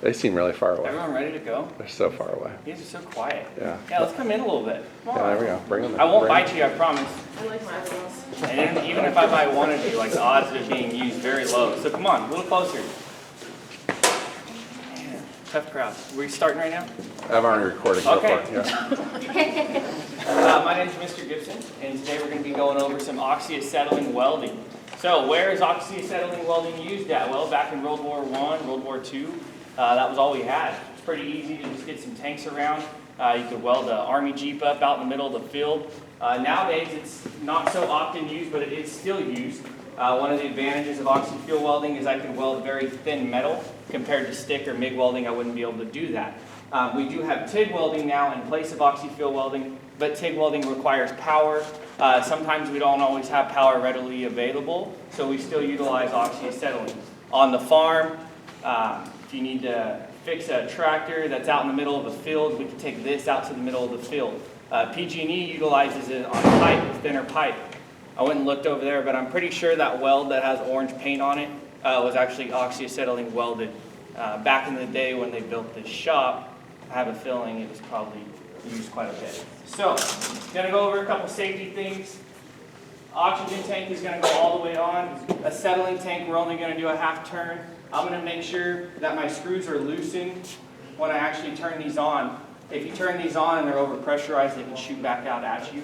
They seem really far away. Everyone ready to go? They're so far away. You guys are so quiet. Yeah. Yeah, let's come in a little bit. Come on. Yeah, there we go. Bring them in. I won't bite you, I promise. I like my eyeballs. And even if I bite one of you, like the odds of it being used very low. So come on, a little closer. Man, tough crowd. We're starting right now? I've already recorded. Okay. Yeah. My name is Mr. Gibson, and today we're going to be going over some oxy-acetylene welding. So where is oxy-acetylene welding used at? Well, back in World War I, World War II, that was all we had. It's pretty easy to just get some tanks around. You could weld an army jeep up out in the middle of the field. Nowadays, it's not so often used, but it is still used. One of the advantages of oxy-fuel welding is I can weld very thin metal. Compared to stick or MIG welding, I wouldn't be able to do that. We do have TIG welding now in place of oxy-fuel welding, but TIG welding requires power. Sometimes we don't always have power readily available, so we still utilize oxy-acetylene. On the farm, if you need to fix a tractor that's out in the middle of a field, we can take this out to the middle of the field. PG&E utilizes it on pipe, thinner pipe. I went and looked over there, but I'm pretty sure that weld that has orange paint on it was actually oxy-acetylene welded. Back in the day when they built this shop, I have a feeling it was probably used quite a bit. So, going to go over a couple safety things. Oxygen tank is going to go all the way on. Acetylene tank, we're only going to do a half turn. I'm going to make sure that my screws are loosened when I actually turn these on. If you turn these on and they're over pressurized, they can shoot back out at you.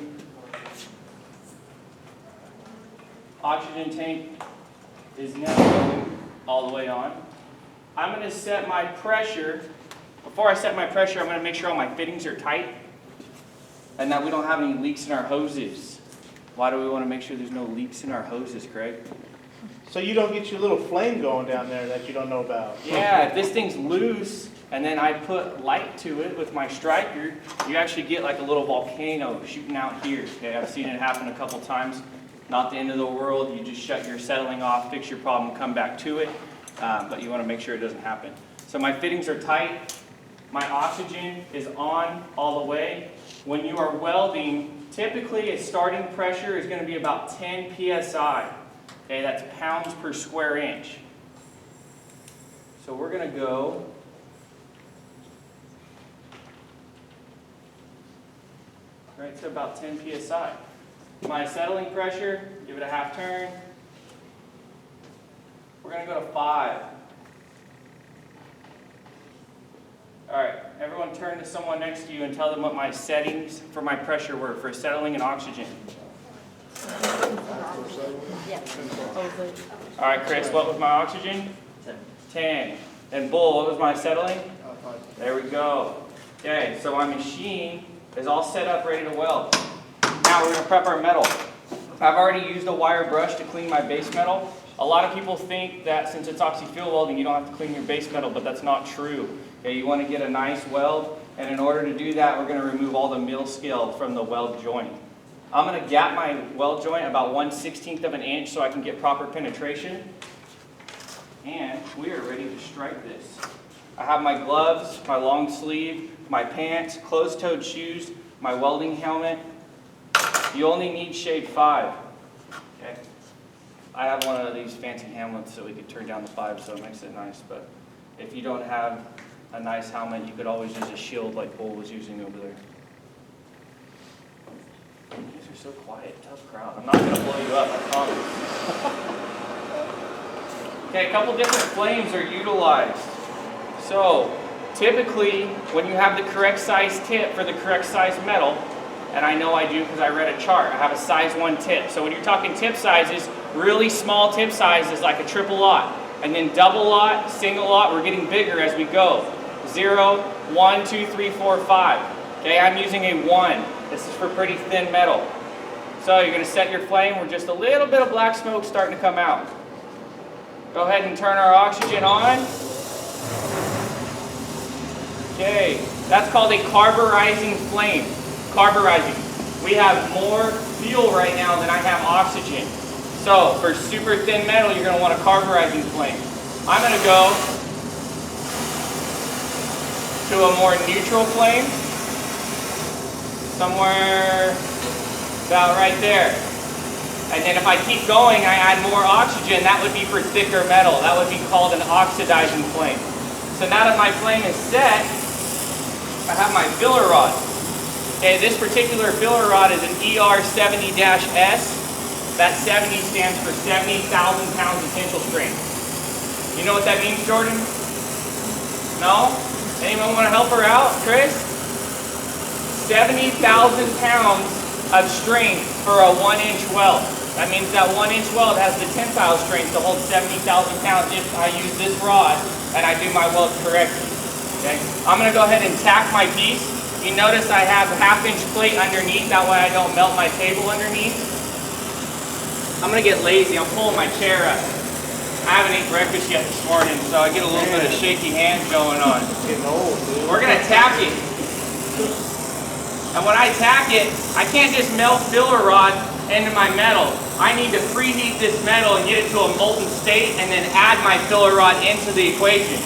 Oxygen tank is now going all the way on. I'm going to set my pressure. Before I set my pressure, I'm going to make sure all my fittings are tight and that we don't have any leaks in our hoses. Why do we want to make sure there's no leaks in our hoses, Craig? So you don't get your little flame going down there that you don't know about. Yeah, if this thing's loose and then I put light to it with my striker, you actually get like a little volcano shooting out here. Okay, I've seen it happen a couple times. Not the end of the world. You just shut your acetylene off, fix your problem, come back to it. But you want to make sure it doesn't happen. So my fittings are tight. My oxygen is on all the way. When you are welding, typically a starting pressure is going to be about 10 psi. Okay, that's pounds per square inch. So we're going to go right to about 10 psi. My acetylene pressure, give it a half turn. We're going to go to 5. All right, everyone turn to someone next to you and tell them what my settings for my pressure were for acetylene and oxygen. All right, Chris, what was my oxygen? 10. And Bull, what was my acetylene? There we go. Okay, so my machine is all set up, ready to weld. Now we're going to prep our metal. I've already used a wire brush to clean my base metal. A lot of people think that since it's oxy-fuel welding, you don't have to clean your base metal, but that's not true. Okay, you want to get a nice weld, and in order to do that, we're going to remove all the mill scale from the weld joint. I'm going to gap my weld joint about 1/16 of an inch so I can get proper penetration. And we are ready to strike this. I have my gloves, my long sleeve, my pants, closed-toed shoes, my welding helmet. You only need shade 5. Okay. I have one of these fancy helmets so we could turn down the 5 so it makes it nice. But if you don't have a nice helmet, you could always use a shield like Bull was using over there. You guys are so quiet, tough crowd. I'm not going to blow you up, I promise. Okay, a couple different flames are utilized. So typically, when you have the correct size tip for the correct size metal, and I know I do because I read a chart, I have a size 1 tip. So when you're talking tip sizes, really small tip size is like a triple lot. And then double lot, single lot, we're getting bigger as we go. 0, 1, 2, 3, 4, 5. Okay, I'm using a 1. This is for pretty thin metal. So you're going to set your flame where just a little bit of black smoke starting to come out. Go ahead and turn our oxygen on. Okay, that's called a carburizing flame. Carburizing. We have more fuel right now than I have oxygen. So for super thin metal, you're going to want a carburizing flame. I'm going to go to a more neutral flame, somewhere about right there. And then if I keep going, I add more oxygen. That would be for thicker metal. That would be called an oxidizing flame. So now that my flame is set, I have my filler rod. Okay, this particular filler rod is an ER70-S. That 70 stands for 70,000 pounds of tensile strength. You know what that means, Jordan? No? Anyone want to help her out? Chris? 70,000 pounds of strength for a 1-inch weld. That means that 1-inch weld has the tensile strength to hold 70,000 pounds if I use this rod and I do my weld correctly. Okay? I'm going to go ahead and tack my piece. You notice I have a 1/2-inch plate underneath, that way I don't melt my table underneath. I'm going to get lazy. I'm pulling my chair up. I haven't eaten breakfast yet this morning, so I get a little bit of shaky hands going on. Getting old, dude. We're going to tack it. And when I tack it, I can't just melt filler rod into my metal. I need to preheat this metal and get it to a molten state and then add my filler rod into the equation.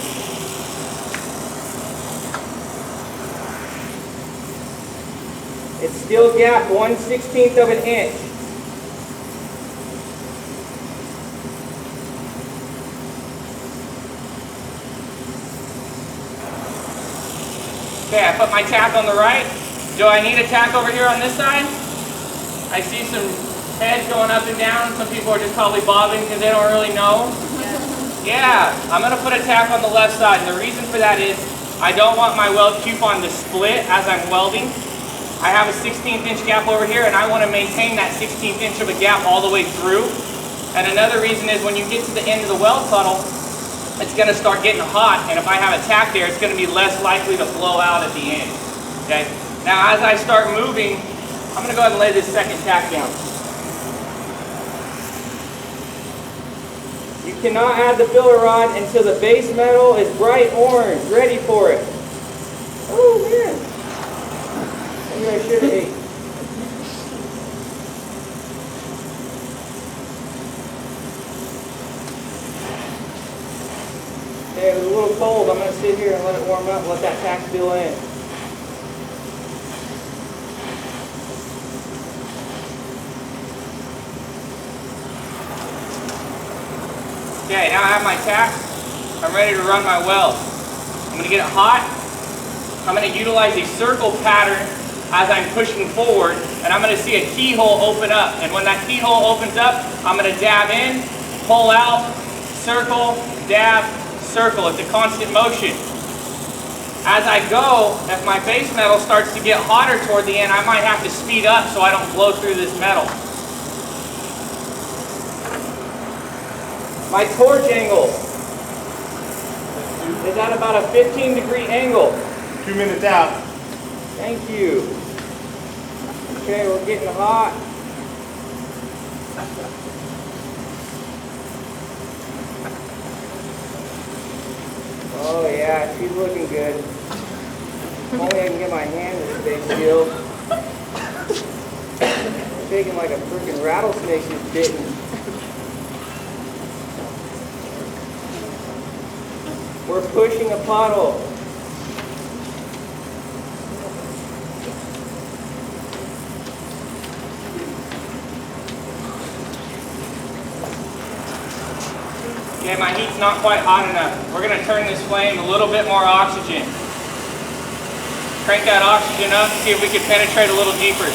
It's steel gap 1/16 of an inch. Okay, I put my tack on the right. Do I need a tack over here on this side? I see some heads going up and down. Some people are just probably bobbing because they don't really know. Yeah, I'm going to put a tack on the left side. And the reason for that is I don't want my weld coupon to split as I'm welding. I have a 16th inch gap over here and I want to maintain that 16th inch of a gap all the way through. And another reason is when you get to the end of the weld puddle, it's going to start getting hot, and if I have a tack there, it's going to be less likely to blow out at the end. Okay? Now, as I start moving, I'm going to go ahead and lay this second tack down. You cannot add the filler rod until the base metal is bright orange, ready for it. Oh, man. Maybe I should have ate. Okay, it was a little cold. I'm going to sit here and let it warm up, let that tack fill in. Okay, now I have my tack. I'm ready to run my weld. I'm going to get it hot. I'm going to utilize a circle pattern as I'm pushing forward, and I'm going to see a keyhole open up. And when that keyhole opens up, I'm going to dab in, pull out, circle, dab, circle. It's a constant motion. As I go, if my base metal starts to get hotter toward the end, I might have to speed up so I don't blow through this metal. My torch angle is at about a 15-degree angle. 2 minutes out. Thank you. Okay, we're getting hot. Oh yeah, she's looking good. If only I can get my hand to stay still. Shaking like a freaking rattlesnake she's bitten. We're pushing a puddle. Okay, my heat's not quite hot enough. We're going to turn this flame a little bit more oxygen. Crank that oxygen up, see if we can penetrate a little deeper.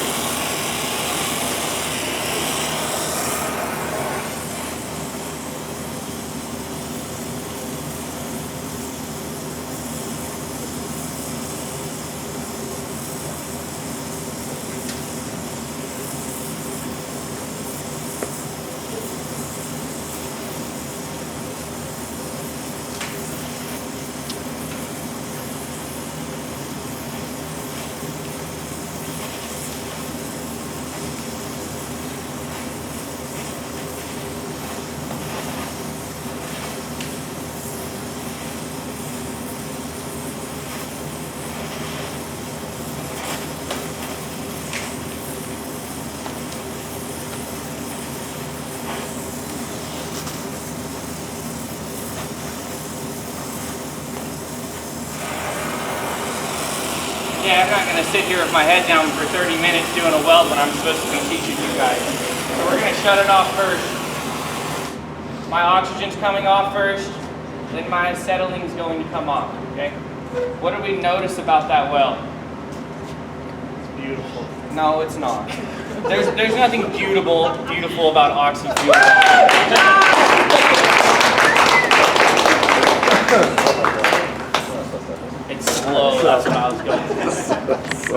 Yeah, I'm not going to sit here with my head down for 30 minutes doing a weld when I'm supposed to be teaching you guys. So we're going to shut it off first. My oxygen's coming off first. then my acetylene is going to come off, okay? What do we notice about that weld? It's beautiful. No, it's not. There's nothing beautiful about oxy-fuel. It's slow, that's what I was going for.